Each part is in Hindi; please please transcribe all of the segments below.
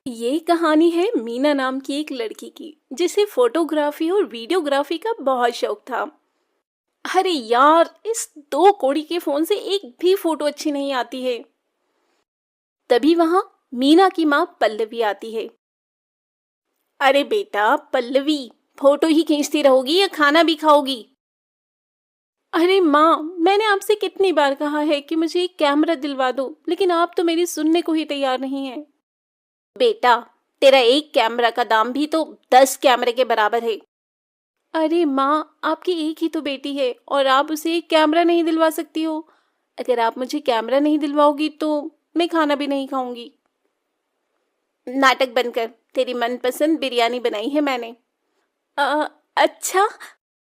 ये कहानी है मीना नाम की एक लड़की की जिसे फोटोग्राफी और वीडियोग्राफी का बहुत शौक था। अरे यार, इस दो कौड़ी के फोन से एक भी फोटो अच्छी नहीं आती है। तभी वहां मीना की माँ पल्लवी आती है। अरे बेटा पल्लवी, फोटो ही खींचती रहोगी या खाना भी खाओगी? अरे माँ, मैंने आपसे कितनी बार कहा है कि मुझे एक कैमरा दिलवा दो, लेकिन आप तो मेरी सुनने को ही तैयार नहीं है। बेटा, तेरा एक कैमरा का दाम भी तो 10 कैमरे के बराबर है। अरे माँ, आपकी एक ही तो बेटी है और आप उसे एक कैमरा नहीं दिलवा सकती हो। अगर आप मुझे कैमरा नहीं दिलवाओगी तो मैं खाना भी नहीं खाऊंगी। नाटक बंद कर, तेरी मनपसंद बिरयानी बनाई है मैंने। अच्छा,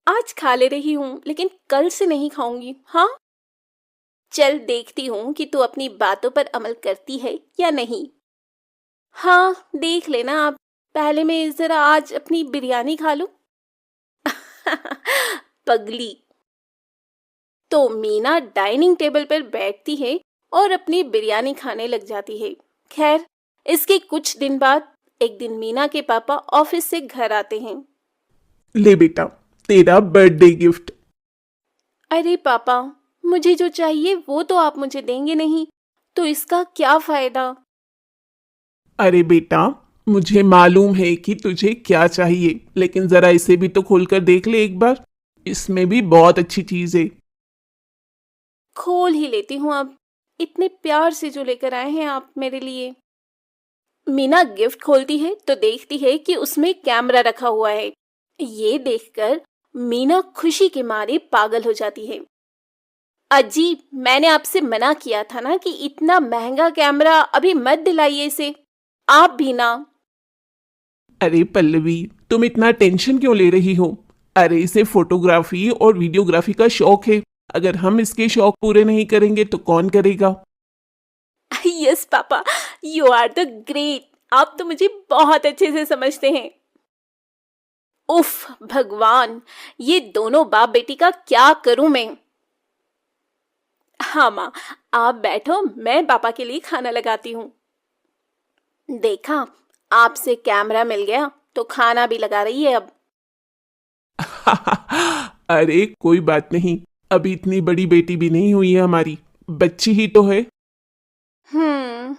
आज खा ले रही हूँ लेकिन कल से नहीं खाऊंगी। हाँ, चल देखती हूँ कि तू अपनी बातों पर अमल करती है या नहीं। हाँ, देख लेना आप। पहले मैं जरा आज अपनी बिरयानी खा लूं। पगली। तो मीना डाइनिंग टेबल पर बैठती है और अपनी बिरयानी खाने लग जाती है। खैर, इसके कुछ दिन बाद एक दिन मीना के पापा ऑफिस से घर आते हैं। ले बेटा, तेरा बर्थडे गिफ्ट। अरे पापा, मुझे जो चाहिए वो तो आप मुझे देंगे नहीं, तो इसका क्या फायदा? अरे बेटा, मुझे मालूम है कि तुझे क्या चाहिए, लेकिन जरा इसे भी तो खोलकर देख ले एक बार। इसमें भी बहुत अच्छी चीज है। खोल ही लेती हूँ अब। इतने प्यार से जो लेकर आए हैं आप मेरे लिए। मीना गिफ्ट खोलती है तो देखती है कि उसमें कैमरा रखा हुआ है। ये देखकर मीना खुशी के मारे पागल हो जाती है। अजी, मैंने आपसे मना किया था ना कि इतना महंगा कैमरा अभी मत दिलाइए इसे। आप भी ना। अरे पल्लवी, तुम इतना टेंशन क्यों ले रही हो? अरे इसे फोटोग्राफी और वीडियोग्राफी का शौक है। अगर हम इसके शौक पूरे नहीं करेंगे तो कौन करेगा? Yes papa, you are the great. आप तो मुझे बहुत अच्छे से समझते हैं। उफ भगवान, ये दोनों बाप बेटी का क्या करूं मैं। हाँ माँ, आप बैठो, मैं पापा के लिए खाना लगाती हूँ। देखा, आपसे कैमरा मिल गया तो खाना भी लगा रही है अब। अरे कोई बात नहीं, अभी इतनी बड़ी बेटी भी नहीं हुई है हमारी, बच्ची ही तो है। हम्म।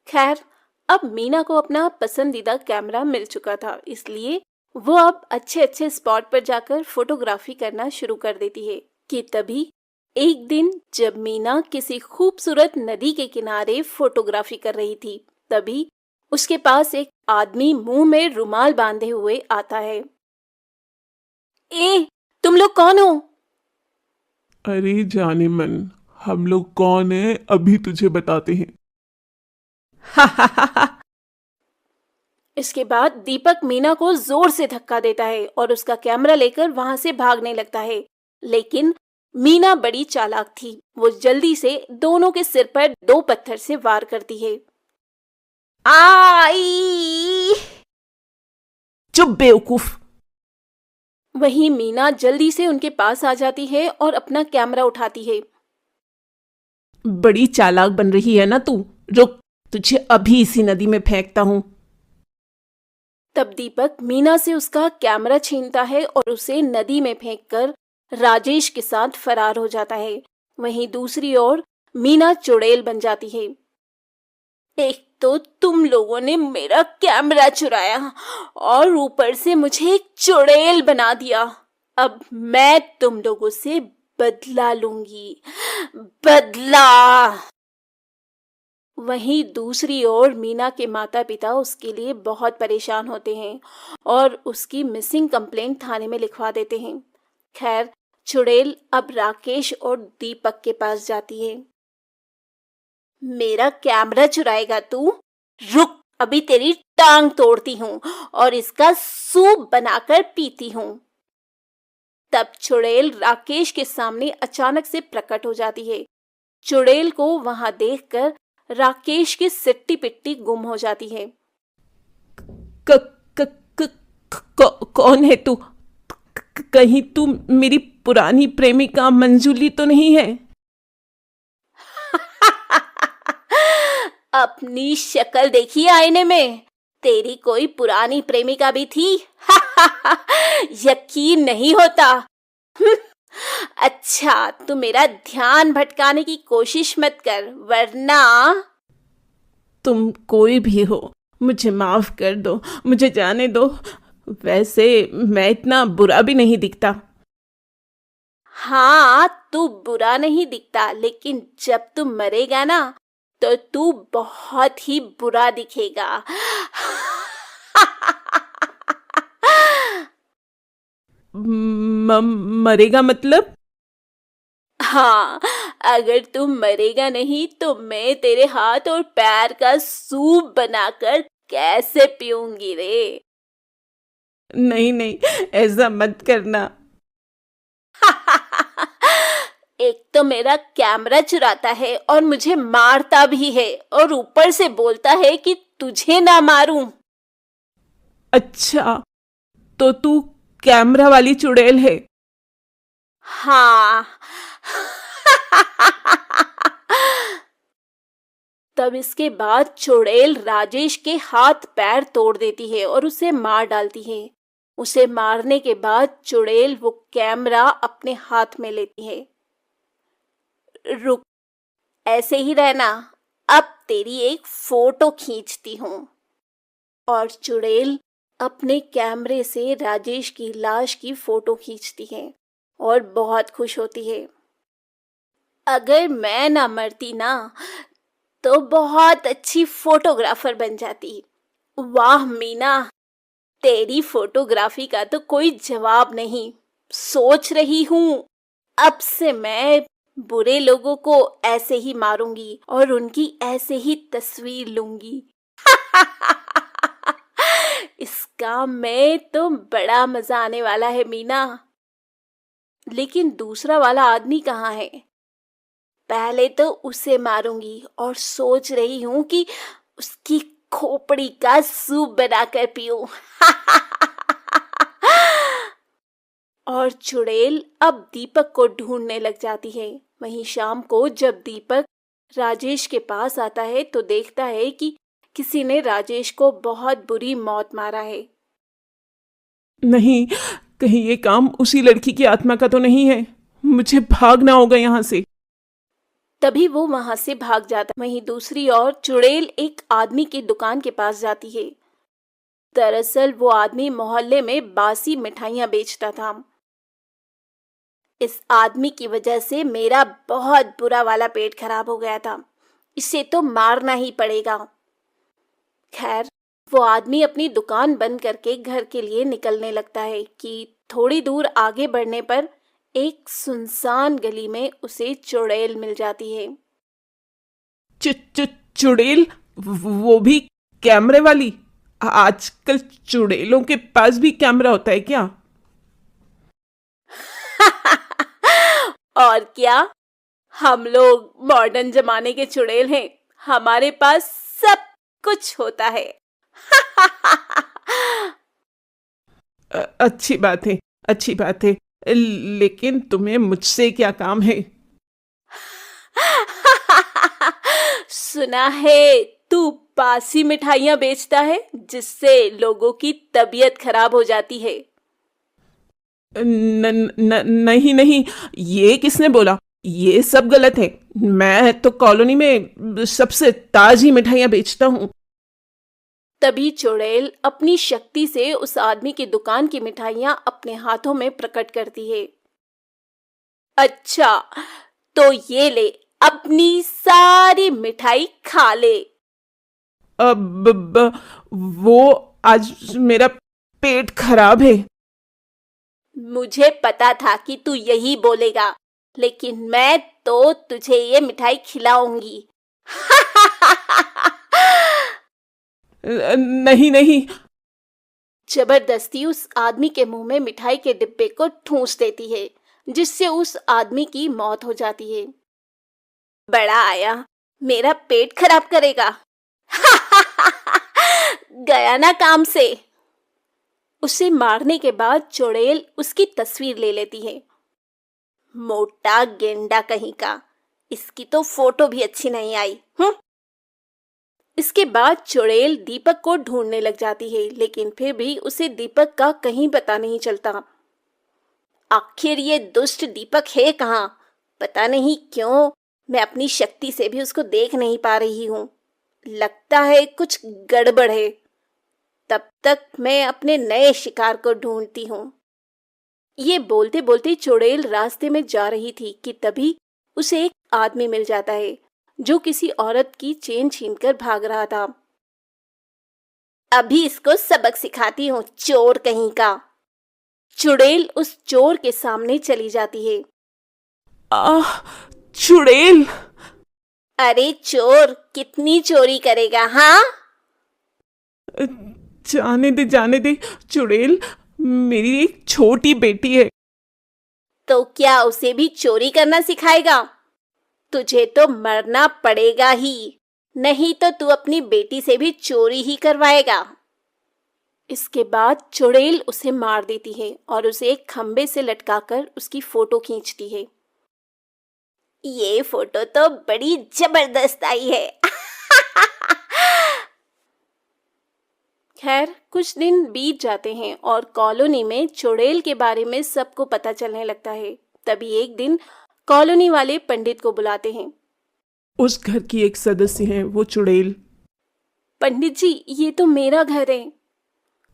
खैर, अब मीना को अपना पसंदीदा कैमरा मिल चुका था, इसलिए वो अब अच्छे अच्छे स्पॉट पर जाकर फोटोग्राफी करना शुरू कर देती है। कि तभी एक दिन जब मीना किसी खूबसूरत नदी के किनारे फोटोग्राफी कर रही थी, तभी उसके पास एक आदमी मुंह में रुमाल बांधे हुए आता है। ए, तुम लोग कौन हो? अरे जाने मन, हम लोग कौन है अभी तुझे बताते हैं। इसके बाद दीपक मीना को जोर से धक्का देता है और उसका कैमरा लेकर वहां से भागने लगता है। लेकिन मीना बड़ी चालाक थी। वो जल्दी से दोनों के सिर पर दो पत्थर से वार करती है। आई! चुप बेवकूफ। वहीं मीना जल्दी से उनके पास आ जाती है और अपना कैमरा उठाती है। बड़ी चालाक बन रही है ना तू। रुक, तुझे अभी इसी नदी में फेंकता हूं। तब दीपक मीना से उसका कैमरा छीनता है और उसे नदी में फेंककर राजेश के साथ फरार हो जाता है। वहीं दूसरी ओर मीना चुड़ैल बन जाती है। एक तो तुम लोगों ने मेरा कैमरा चुराया और ऊपर से मुझे एक चुड़ैल बना दिया। अब मैं तुम लोगों से बदला लूंगी। बदला। वहीं दूसरी ओर मीना के माता पिता उसके लिए बहुत परेशान होते हैं और उसकी मिसिंग कंप्लेंट थाने में लिखवा देते हैं। खैर, चुड़ैल अब राकेश और दीपक के पास जाती है। मेरा कैमरा चुराएगा तू? रुक, अभी तेरी टांग तोड़ती हूँ और इसका सूप बनाकर पीती हूँ। तब चुड़ैल राकेश के सामने अचानक से प्रकट हो जाती है। चुड़ैल को वहां देखकर राकेश की सिट्टी पिट्टी गुम हो जाती है। क, क, क, कौन है तू? कहीं तू मेरी पुरानी प्रेमिका मंजूली तो नहीं है? अपनी शक्ल देखी आईने में? तेरी कोई पुरानी प्रेमिका भी थी? यकीन नहीं होता। अच्छा, तू मेरा ध्यान भटकाने की कोशिश मत कर, वरना। तुम कोई भी हो, मुझे माफ कर दो, मुझे जाने दो। वैसे मैं इतना बुरा भी नहीं दिखता। हाँ, तू बुरा नहीं दिखता, लेकिन जब तू मरेगा ना, तो तू बहुत ही बुरा दिखेगा। मरेगा मतलब? हाँ, अगर तू मरेगा नहीं तो मैं तेरे हाथ और पैर का सूप बनाकर कैसे पीऊंगी रे? नहीं नहीं, ऐसा मत करना। एक तो मेरा कैमरा चुराता है और मुझे मारता भी है, और ऊपर से बोलता है कि तुझे ना मारूं। अच्छा, तो तू कैमरा वाली चुड़ैल है? हाँ। तब इसके बाद चुड़ैल राजेश के हाथ पैर तोड़ देती है और उसे मार डालती है। उसे मारने के बाद चुड़ैल वो कैमरा अपने हाथ में लेती है। रुक, ऐसे ही रहना, अब तेरी एक फोटो खींचती हूँ। और चुड़ैल अपने कैमरे से राजेश की लाश की फोटो खींचती है और बहुत खुश होती है। अगर मैं ना मरती ना, तो बहुत अच्छी फोटोग्राफर बन जाती। वाह मीना, तेरी फोटोग्राफी का तो कोई जवाब नहीं। सोच रही हूँ, अब से मैं बुरे लोगों को ऐसे ही मारूंगी और उनकी ऐसे ही तस्वीर लूंगी। इस काम में तो बड़ा मजा आने वाला है मीना। लेकिन दूसरा वाला आदमी कहाँ है? पहले तो उसे मारूंगी और सोच रही हूँ कि उसकी खोपड़ी का सूप बनाकर पीऊं। और चुड़ैल अब दीपक को ढूंढने लग जाती है। वहीं शाम को जब दीपक राजेश के पास आता है तो देखता है कि किसी ने राजेश को बहुत बुरी मौत मारा है। नहीं, कहीं ये काम उसी लड़की की आत्मा का तो नहीं है? मुझे भागना होगा यहाँ से। तभी वो वहां से भाग जाता। वहीं दूसरी ओर चुड़ैल एक आदमी की दुकान के पास जाती है। दरअसल वो आदमी मोहल्ले में बासी मिठाइयां बेचता था। इस आदमी की वजह से मेरा बहुत बुरा वाला पेट खराब हो गया था। इसे तो मारना ही पड़ेगा। खैर, वो आदमी अपनी दुकान बंद करके घर के लिए निकलने लगता है कि थोड़ी दूर आगे बढ़ने पर एक सुनसान गली में उसे चुड़ैल मिल जाती है। चुड़ैल? वो भी कैमरे वाली? आजकल चुड़ैलों के पास भी कैमरा होता है क्या? और क्या, हम लोग मॉडर्न जमाने के चुड़ैल हैं। हमारे पास सब कुछ होता है। अच्छी बात है, अच्छी बात है। लेकिन तुम्हें मुझसे क्या काम है? सुना है तू बासी मिठाइयां बेचता है, जिससे लोगों की तबीयत खराब हो जाती है। नहीं नहीं, ये किसने बोला? ये सब गलत है। मैं तो कॉलोनी में सबसे ताजी मिठाइयां बेचता हूँ। तभी चुड़ैल अपनी शक्ति से उस आदमी की दुकान की मिठाइयां अपने हाथों में प्रकट करती है। अच्छा, तो ये ले, अपनी सारी मिठाई खा ले। अब वो, आज मेरा पेट खराब है। मुझे पता था कि तू यही बोलेगा, लेकिन मैं तो तुझे ये मिठाई खिलाऊंगी। नहीं नहीं। जबरदस्ती उस आदमी के मुंह में मिठाई के डिब्बे को ठूंस देती है, जिससे उस आदमी की मौत हो जाती है। बड़ा आया, मेरा पेट खराब करेगा। गया ना काम से। उसे मारने के बाद चुड़ैल उसकी तस्वीर ले लेती है। मोटा गेंडा कहीं का, इसकी तो फोटो भी अच्छी नहीं आई। इसके बाद चुड़ैल दीपक को ढूंढने लग जाती है, लेकिन फिर भी उसे दीपक का कहीं पता नहीं चलता। आखिर ये दुष्ट दीपक है कहाँ? पता नहीं क्यों मैं अपनी शक्ति से भी उसको देख नहीं पा रही हूँ। लगता है कुछ गड़बड़ है। तब तक मैं अपने नए शिकार को ढूंढती हूँ। ये बोलते बोलते चुड़ैल रास्ते में जा रही थी कि तभी उसे एक आदमी मिल जाता है जो किसी औरत की चेन छीनकर भाग रहा था। अभी इसको सबक सिखाती हूँ, चोर कहीं का। चुड़ैल उस चोर के सामने चली जाती है। आह, चुड़ैल! अरे चोर, कितनी चोरी करेगा? हाँ, जाने दे चुड़ैल, मेरी एक छोटी बेटी है। तो क्या उसे भी चोरी करना सिखाएगा? तुझे तो मरना पड़ेगा ही, नहीं तो तू अपनी बेटी से भी चोरी ही करवाएगा। इसके बाद चुड़ैल उसे मार देती है और उसे एक खंबे से लटकाकर उसकी फोटो खींचती है। ये फोटो तो बड़ी जबरदस्त आई है। खैर, कुछ दिन बीत जाते हैं और कॉलोनी में चुड़ैल के बारे में सबको पता चलने लगता है। तभी एक दिन कॉलोनी वाले पंडित को बुलाते हैं। उस घर की एक सदस्य है वो चुड़ैल। पंडित जी, ये तो मेरा घर है।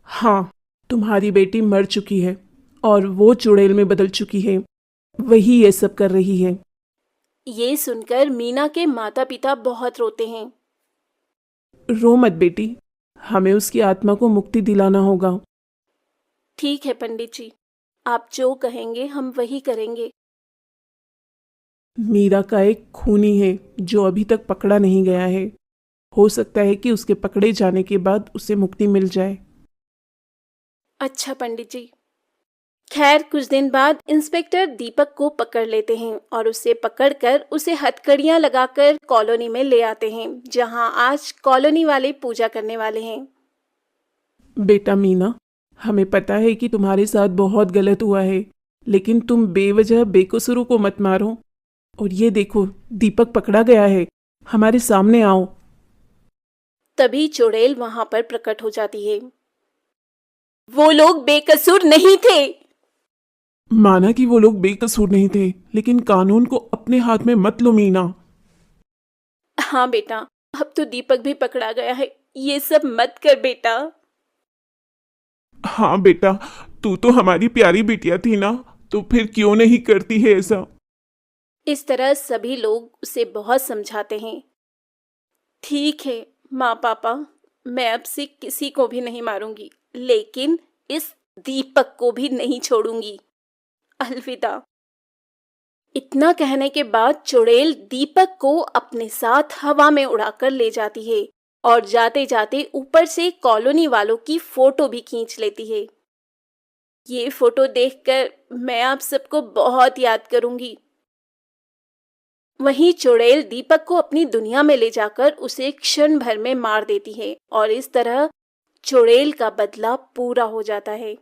हाँ, तुम्हारी बेटी मर चुकी है और वो चुड़ैल में बदल चुकी है। वही ये सब कर रही है। ये सुनकर मीना के माता पिता बहुत रोते हैं। रो मत बेटी, हमें उसकी आत्मा को मुक्ति दिलाना होगा। ठीक है पंडित जी, आप जो कहेंगे हम वही करेंगे। मीरा का एक खूनी है जो अभी तक पकड़ा नहीं गया है। हो सकता है कि उसके पकड़े जाने के बाद उसे मुक्ति मिल जाए। अच्छा पंडित जी। खैर, कुछ दिन बाद इंस्पेक्टर दीपक को पकड़ लेते हैं और उसे पकड़कर उसे हथकड़ियां लगाकर कॉलोनी में ले आते हैं, जहां आज कॉलोनी वाले पूजा करने वाले हैं। बेटा मीना, हमें पता है कि तुम्हारे साथ बहुत गलत हुआ है, लेकिन तुम बेवजह बेकसूरों को मत मारो। और ये देखो, दीपक पकड़ा गया है, हमारे सामने आओ। तभी चुड़ैल वहां पर प्रकट हो जाती है। वो लोग बेकसूर नहीं थे। माना कि वो लोग बेकसूर नहीं थे, लेकिन कानून को अपने हाथ में मत लो मीना। हाँ बेटा, अब तो दीपक भी पकड़ा गया है, ये सब मत कर बेटा। हाँ बेटा, तू तो हमारी प्यारी बिटिया थी ना, तो फिर क्यों नहीं करती है ऐसा। इस तरह सभी लोग उसे बहुत समझाते हैं। ठीक है माँ पापा, मैं अब से किसी को भी नहीं मारूंगी, लेकिन इस दीपक को भी नहीं छोड़ूंगी। अलविदा। इतना कहने के बाद चुड़ैल दीपक को अपने साथ हवा में उड़ाकर ले जाती है और जाते जाते ऊपर से कॉलोनी वालों की फोटो भी खींच लेती है। ये फोटो देखकर मैं आप सबको बहुत याद करूंगी। वहीं चुड़ैल दीपक को अपनी दुनिया में ले जाकर उसे क्षण भर में मार देती है और इस तरह चुड़ैल का बदला पूरा हो जाता है।